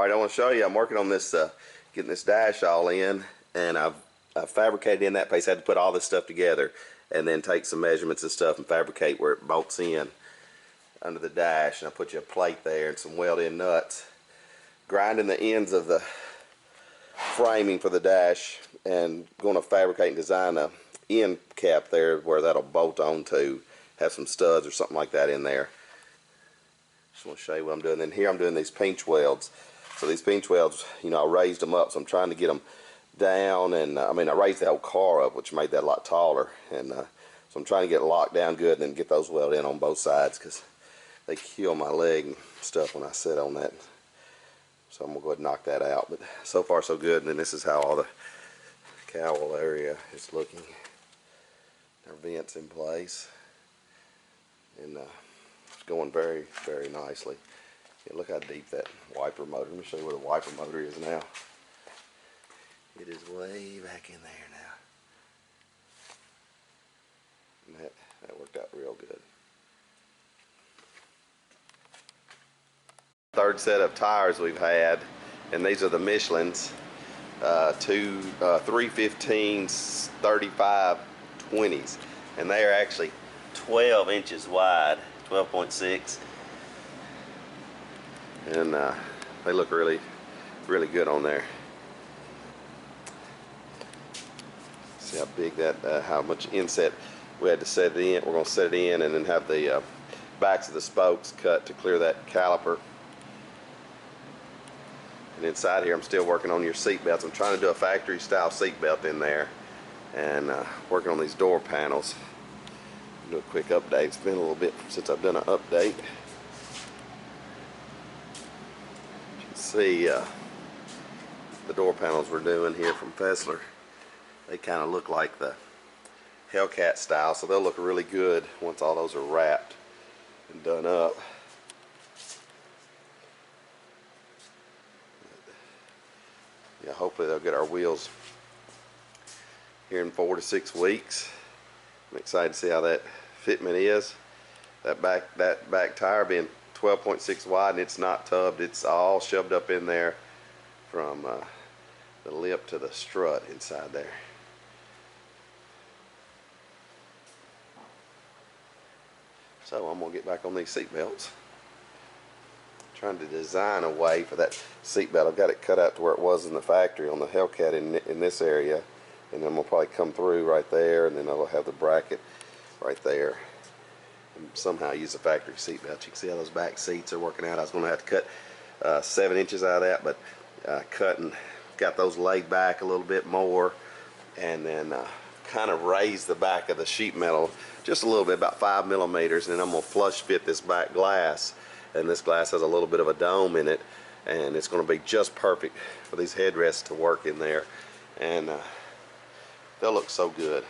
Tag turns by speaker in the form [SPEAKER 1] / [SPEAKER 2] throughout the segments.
[SPEAKER 1] Alright, I want to show you, I'm working on this, getting this dash all in, and I've fabricated in that place. I had to put all this stuff together and then take some measurements and stuff and fabricate where it bolts in under the dash, and I put you a plate there and some weld-in nuts, grinding the ends of the framing for the dash, and going to fabricate and design a end cap there where that'll bolt onto, have some studs or something like that in there. Just want to show you what I'm doing. And here I'm doing these pinch welds. So these pinch welds, you know, I raised them up, so I'm trying to get them down, and I raised the whole car up, which made that a lot taller, and so I'm trying to get it locked down good and then get those welded in on both sides, because they kill my leg and stuff when I sit on that. So I'm gonna go ahead and knock that out. But so far so good. And then this is how all the cowl area is looking. Our vents in place, and it's going very, very nicely. Yeah, look how deep that wiper motor. Let me show you where the wiper motor is now. It is way back in there now. And that worked out real good. Third set of tires we've had, and these are the Michelin's, 315s, 35 20s, and they are actually 12 inches wide, 12.6, and they look really, really good on there. See how big that, how much inset we had to set it in. We're going to set it in and then have the backs of the spokes cut to clear that caliper. And inside here I'm still working on your seat belts. I'm trying to do a factory style seat belt in there, and working on these door panels. Do a quick update. It's been a little bit since I've done an update. You can see the door panels we're doing here from Fessler. They kind of look like the Hellcat style, so they'll look really good once all those are wrapped and done up. Yeah, hopefully they'll get our wheels here in 4 to 6 weeks. I'm excited to see how that fitment is. That back tire being 12.6 wide, and it's not tubbed. It's all shoved up in there from the lip to the strut inside there. So I'm gonna get back on these seat belts. Trying to design a way for that seat belt. I've got it cut out to where it was in the factory on the Hellcat in this area, and then we'll probably come through right there, and then I'll have the bracket right there, and somehow use the factory seat belt. You can see how those back seats are working out. I was going to have to cut 7 inches out of that, but cut and got those laid back a little bit more, and then kind of raise the back of the sheet metal just a little bit, about 5 millimeters, and then I'm going to flush fit this back glass. And this glass has a little bit of a dome in it, and it's going to be just perfect for these headrests to work in there, and they'll look so good.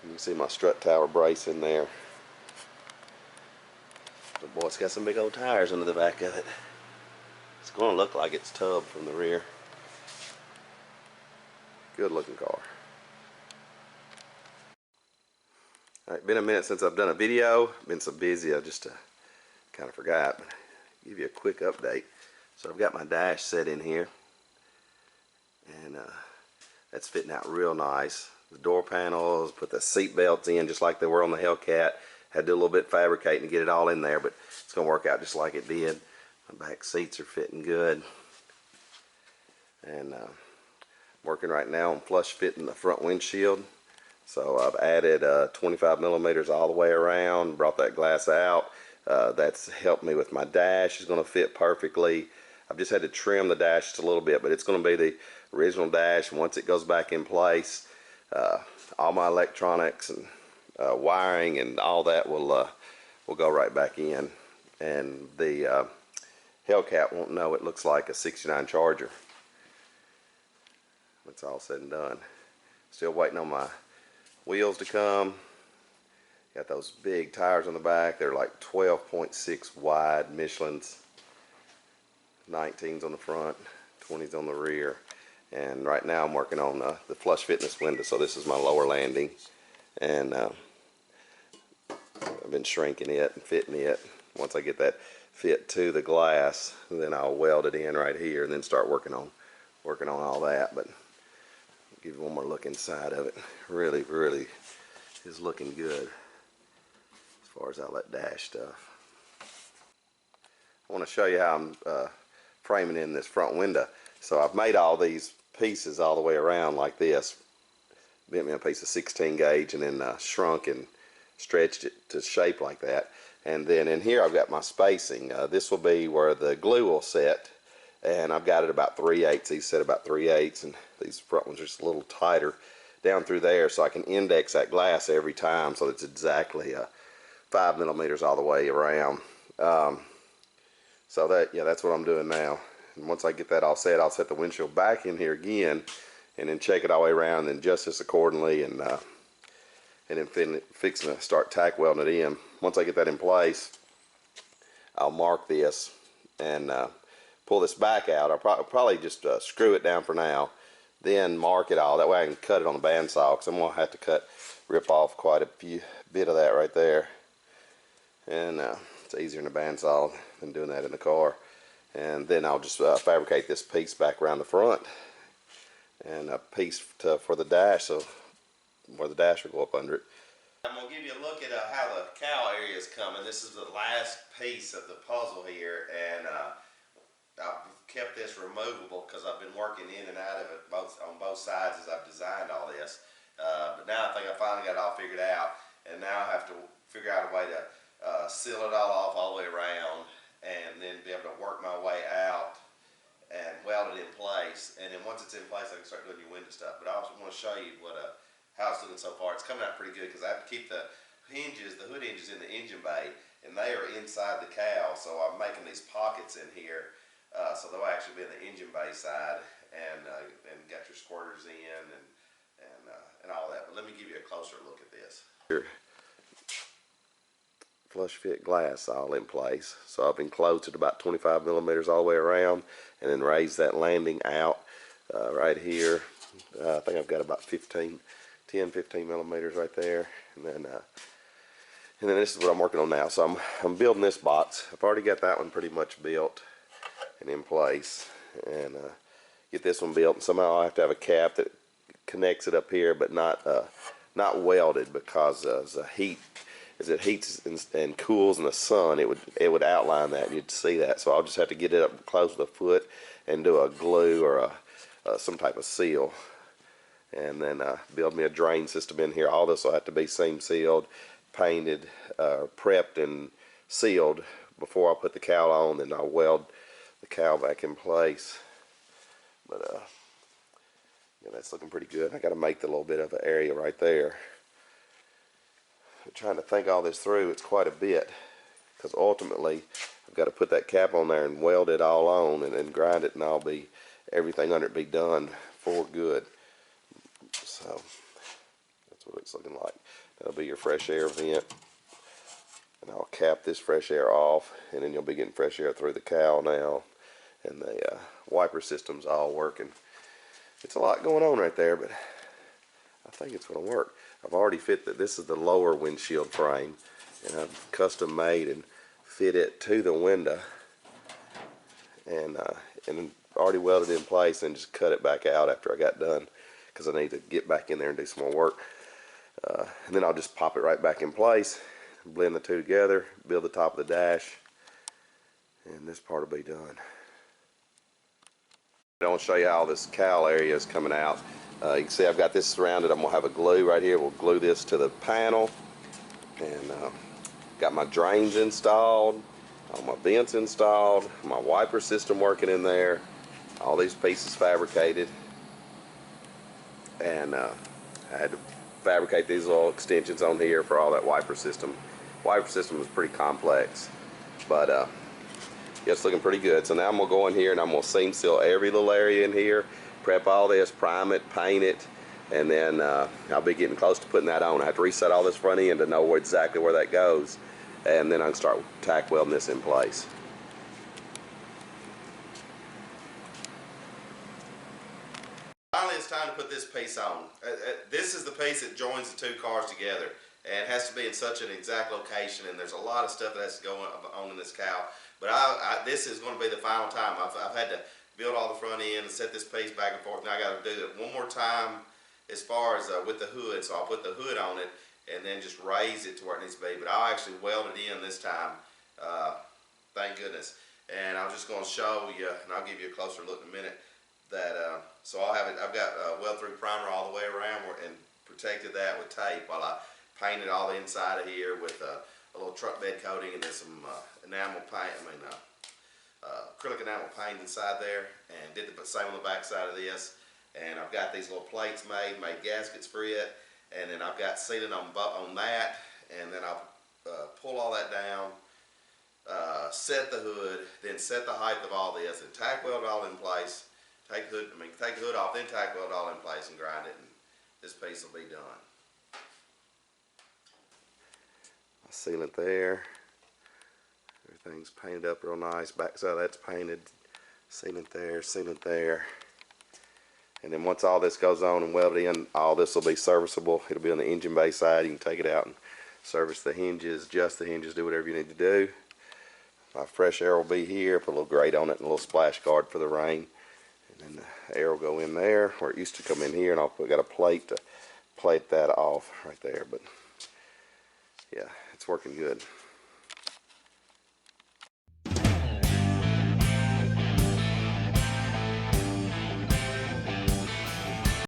[SPEAKER 1] You can see my strut tower brace in there. But boy, it's got some big old tires under the back of it. It's going to look like it's tubbed from the rear. Good looking car. Alright, been a minute since I've done a video. Been so busy I just kind of forgot, but I'll give you a quick update. So I've got my dash set in here, and that's fitting out real nice. The door panels, put the seat belts in just like they were on the Hellcat. Had to do a little bit of fabricating to get it all in there, but it's going to work out just like it did. My back seats are fitting good, and working right now on flush fitting the front windshield. So I've added 25 millimeters all the way around, brought that glass out. That's helped me with my dash. It's going to fit perfectly. I've just had to trim the dash just a little bit, but it's going to be the original dash. Once it goes back in place, all my electronics and wiring and all that will go right back in, and the Hellcat won't know it looks like a 69 Charger. It's all said and done. Still waiting on my wheels to come. Got those big tires on the back. They're like 12.6 wide Michelin's, 19s on the front, 20s on the rear. And right now I'm working on the flush fitness window. So this is my lower landing, and I've been shrinking it and fitting it. Once I get that fit to the glass. And then I'll weld it in right here and then start working on all that. But I'll give you one more look inside of it. Really is looking good as far as all that dash stuff. I want to show you how I'm framing in this front window. So I've made all these pieces all the way around like this. Bent me a piece of 16 gauge and then shrunk and stretched it to shape like that. And then in here I've got my spacing. This will be where the glue will set, and I've got it about 3/8. These set about 3/8, and these front ones are just a little tighter down through there, so I can index that glass every time so it's exactly 5 millimeters all the way around. So that's what I'm doing now. And once I get that all set, I'll set the windshield back in here again, and then check it all the way around and adjust this accordingly, and then fixing to start tack welding it in. Once I get that in place, I'll mark this and pull this back out. I'll probably just screw it down for now, then mark it all. That way I can cut it on the bandsaw, because I'm going to have to rip off quite a bit of that right there. And it's easier in the bandsaw than doing that in the car. And then I'll just fabricate this piece back around the front, and a piece for the dash, so where the dash will go up under it. I'm going to give you a look at how the cowl area is coming. This is the last piece of the puzzle here, and I've kept this removable because I've been working in and out of it on both sides as I've designed all this. But now I think I finally got it all figured out, and now I have to figure out a way to seal it all off all the way around, and then be able to work my way out and weld it in place. And then once it's in place, I can start doing your window stuff. But I also want to show you how it's looking so far. It's coming out pretty good because I have to keep the hood hinges in the engine bay, and they are inside the cowl. So I'm making these pockets in here, so they'll actually be in the engine bay side, and got your squirters in and all that. But let me give you a closer look at this. Here, flush fit glass all in place. So I've enclosed it about 25 millimeters all the way around, and then raised that landing out right here. I think I've got about 10, 15 millimeters right there, and then this is what I'm working on now. So I'm building this box. I've already got that one pretty much built and in place, and get this one built. And somehow I have to have a cap that connects it up here, but not welded, because as it heats and cools in the sun, it would outline that, and you'd see that. So I'll just have to get it up close with a foot and do a glue or some type of seal, and then build me a drain system in here. All this will have to be seam sealed, painted, prepped, and sealed before I put the cowl on. Then I'll weld the cowl back in place. But yeah, that's looking pretty good. I got to make the little bit of an area right there. I'm trying to think all this through. It's quite a bit, because ultimately I've got to put that cap on there and weld it all on, and then grind it, and everything under it be done for good. So that's what it's looking like. That'll be your fresh air vent, and I'll cap this fresh air off, and then you'll be getting fresh air through the cowl now, and the wiper system's all working. It's a lot going on right there, but I think it's going to work. I've already fit that. This is the lower windshield frame, and I've custom made and fit it to the window, and already welded in place, and just cut it back out after I got done, because I need to get back in there and do some more work. And then I'll just pop it right back in place, blend the two together, build the top of the dash, and this part will be done. I want to show you how this cowl area is coming out. You can see I've got this surrounded. I'm going to have a glue right here. We'll glue this to the panel, and got my drains installed, all my vents installed, my wiper system working in there, all these pieces fabricated, and I had to fabricate these little extensions on here for all that wiper system. Wiper system was pretty complex, but yeah, it's looking pretty good. So now I'm going to go in here and I'm going to seam seal every little area in here, prep all this, prime it, paint it, and then I'll be getting close to putting that on. I have to reset all this front end to know exactly where that goes, and then I can start tack welding this in place. Finally, it's time to put this piece on. This is the piece that joins the two cars together, and it has to be in such an exact location, and there's a lot of stuff that has to go on in this cowl. But this is going to be the final time. I've had to build all the front end and set this piece back and forth. Now I got to do it one more time as far as with the hood. So I'll put the hood on it and then just raise it to where it needs to be. But I'll actually weld it in this time. Thank goodness. And I'm just going to show you, and I'll give you a closer look in a minute. That so I'll have it. I've got weld-through primer all the way around and protected that with tape while I painted all the inside of here with a little truck bed coating and then some enamel paint. Acrylic enamel paint inside there, and did the same on the back side of this. And I've got these little plates made gaskets for it, and then I've got sealing on that, and then I'll pull all that down, set the hood, then set the height of all this, and tack weld it all in place. Take the hood off, then tack weld it all in place and grind it, and this piece will be done. I'll seal it there. Everything's painted up real nice. Backside of that's painted. Sealant there. And then once all this goes on and welded in, all this will be serviceable. It'll be on the engine bay side. You can take it out and service the hinges, adjust the hinges, do whatever you need to do. My fresh air will be here. Put a little grate on it and a little splash guard for the rain. And then the air will go in there where it used to come in here, and I'll got a plate to plate that off right there. But yeah, it's working good.